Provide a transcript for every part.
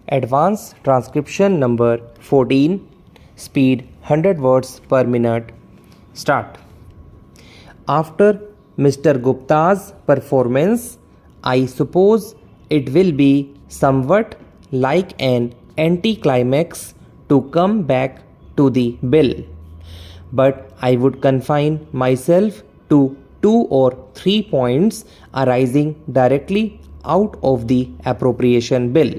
Advanced transcription number 14, speed 100 words per minute. Start. After Mr. Gupta's performance, I suppose it will be somewhat like an anticlimax to come back to the bill. But I would confine myself to 2 or 3 points arising directly out of the appropriation bill.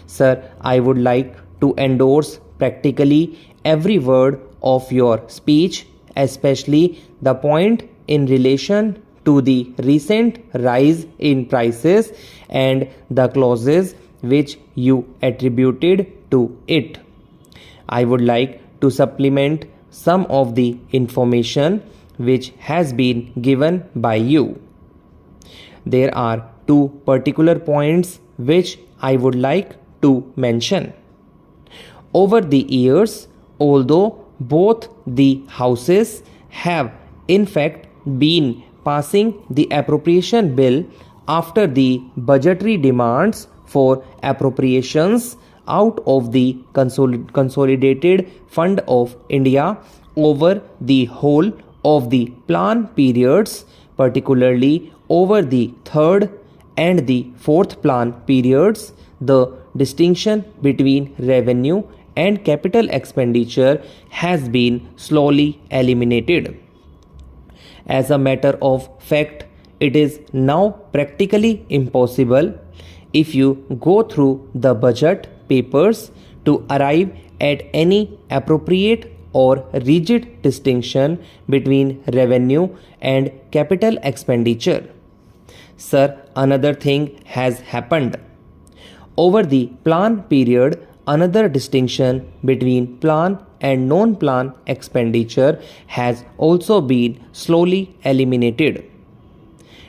Sir, I would like to endorse practically every word of your speech, especially the point in relation to the recent rise in prices and the clauses which you attributed to it. I would like to supplement some of the information which has been given by you. There are two particular points which I would like to mention. Over the years, although both the houses have in fact been passing the appropriation bill after the budgetary demands for appropriations out of the consolidated fund of India over the whole of the plan periods, particularly over the third and the fourth plan periods, the distinction between revenue and capital expenditure has been slowly eliminated. As a matter of fact, it is now practically impossible, if you go through the budget papers, to arrive at any appropriate or rigid distinction between revenue and capital expenditure. Sir, another thing has happened. Over the plan period, another distinction between plan and non-plan expenditure has also been slowly eliminated.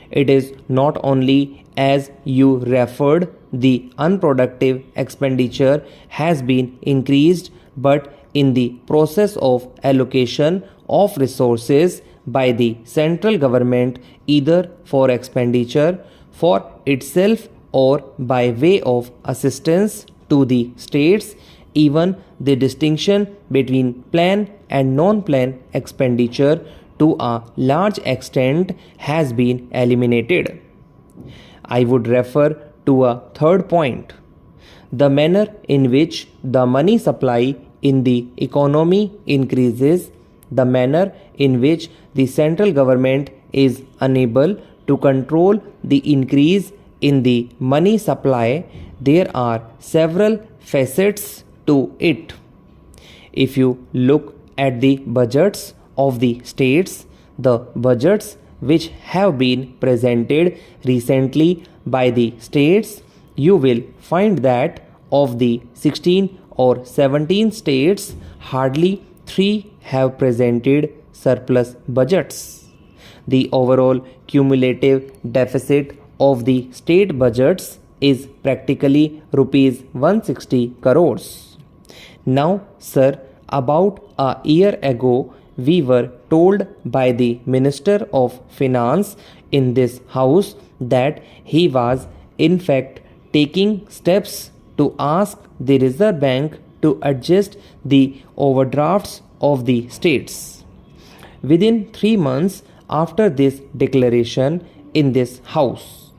It is not only, as you referred, the unproductive expenditure has been increased, but in the process of allocation of resources by the central government, either for expenditure for itself or by way of assistance to the states, even the distinction between plan and non-plan expenditure to a large extent has been eliminated. I would refer to a third point. The manner in which the money supply in the economy increases, the manner in which the central government is unable to control the increase in the money supply, there are several facets to it. If you look at the budgets of the states, the budgets which have been presented recently by the states, you will find that of the 16 or 17 states, hardly 3 have presented surplus budgets. The overall cumulative deficit of the state budgets is practically rupees 160 crores. Now, sir, about a year ago, we were told by the Minister of Finance in this house that he was in fact taking steps to ask the Reserve Bank to adjust the overdrafts of the states. Within 3 months after this declaration in this house,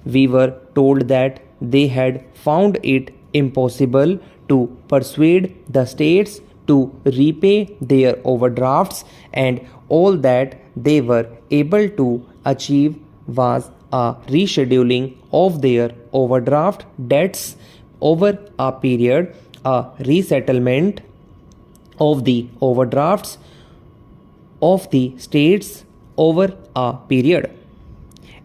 we were told that they had found it impossible to persuade the states to repay their overdrafts, and all that they were able to achieve was a rescheduling of their overdraft debts over a period, a resettlement of the overdrafts of the states over a period.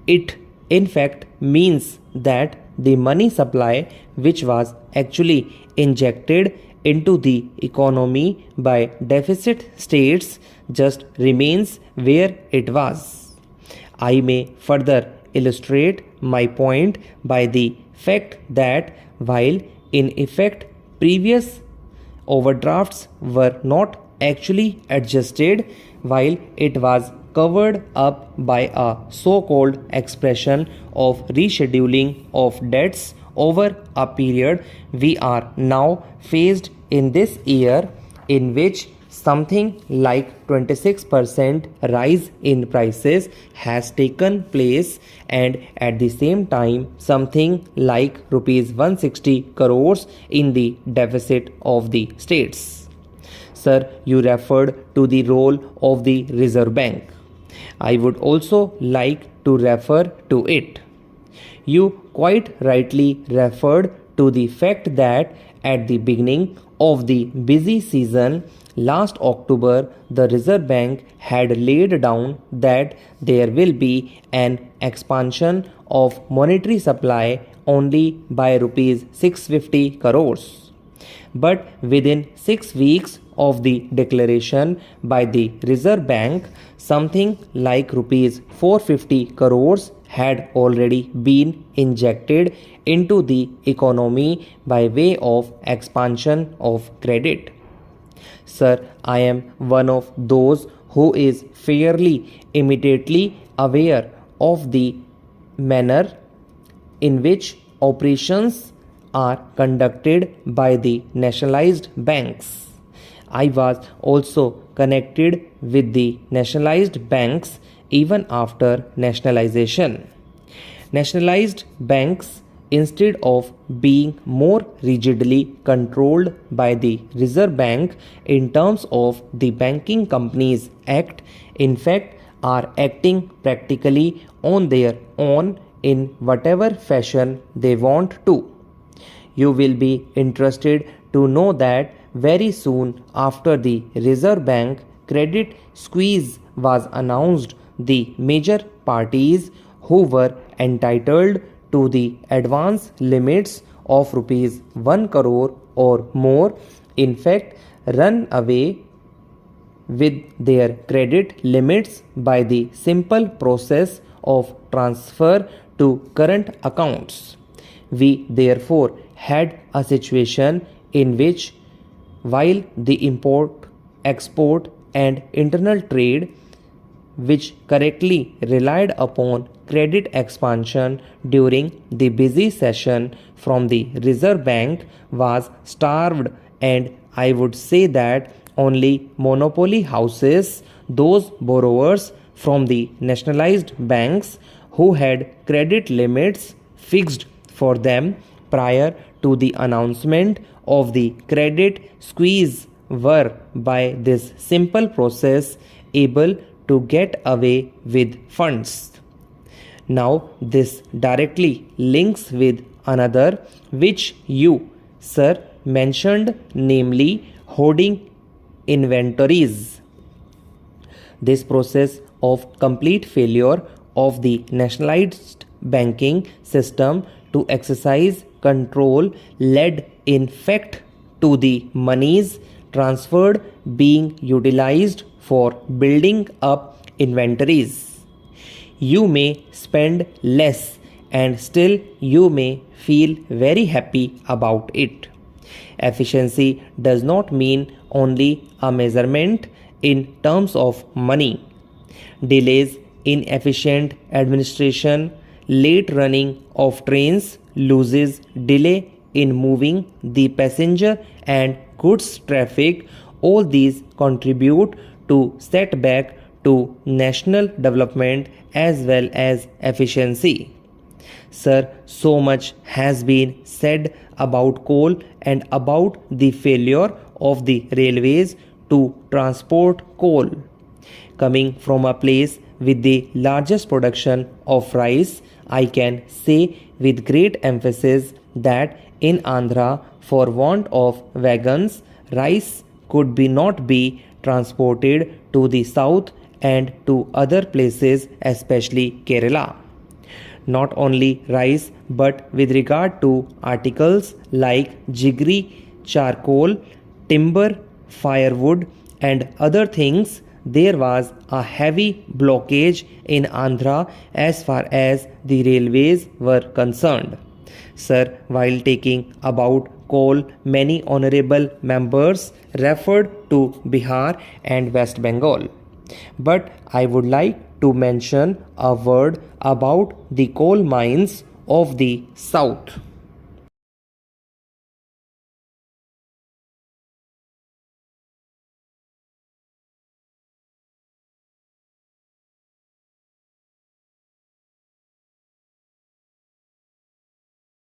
It in fact means that the money supply which was actually injected into the economy by deficit states just remains where it was. I may further illustrate my point by the fact that while in effect previous overdrafts were not actually adjusted, while it was covered up by a so-called expression of rescheduling of debts over a period we are now faced in this year, in which something like 26% rise in prices has taken place, and at the same time something like rupees 160 crores in the deficit of the states. Sir, you referred to the role of the Reserve Bank. I would also like to refer to it. You quite rightly referred to the fact that at the beginning of the busy season last October, the Reserve Bank had laid down that there will be an expansion of monetary supply only by rupees 650 crores. But within 6 weeks of the declaration by the Reserve Bank, something like rupees 450 crores had already been injected into the economy by way of expansion of credit. Sir, I am one of those who is fairly immediately aware of the manner in which operations are conducted by the nationalized banks. I was also connected with the nationalized banks even after nationalization. Nationalized banks, instead of being more rigidly controlled by the Reserve Bank in terms of the Banking Companies Act, in fact are acting practically on their own in whatever fashion they want to. You will be interested to know that very soon after the Reserve Bank credit squeeze was announced, the major parties who were entitled to the advance limits of rupees 1 crore or more, in fact, run away with their credit limits by the simple process of transfer to current accounts. We therefore had a situation in which, while the import, export, and internal trade, which correctly relied upon credit expansion during the busy session from the Reserve Bank, was starved, and I would say that only monopoly houses, those borrowers from the nationalized banks who had credit limits fixed for them prior to the announcement of the credit squeeze, were by this simple process able to get away with funds. Now this directly links with another which you, sir, mentioned, namely hoarding inventories. This process of complete failure of the nationalized banking system to exercise control led in fact to the monies transferred being utilized for building up inventories. You may spend less and still you may feel very happy about it. Efficiency does not mean only a measurement in terms of money. Delays, inefficient administration, late running of trains, loses delay in moving the passenger and goods traffic, all these contribute to setback to national development as well as efficiency. Sir, so much has been said about coal and about the failure of the railways to transport coal. Coming from a place with the largest production of rice, I can say with great emphasis that in Andhra, for want of wagons, rice could not be transported to the south and to other places, especially Kerala. Not only rice, but with regard to articles like jiggery, charcoal, timber, firewood, and other things, there was a heavy blockage in Andhra as far as the railways were concerned. Sir, while taking about coal, many honorable members referred to Bihar and West Bengal. But I would like to mention a word about the coal mines of the south.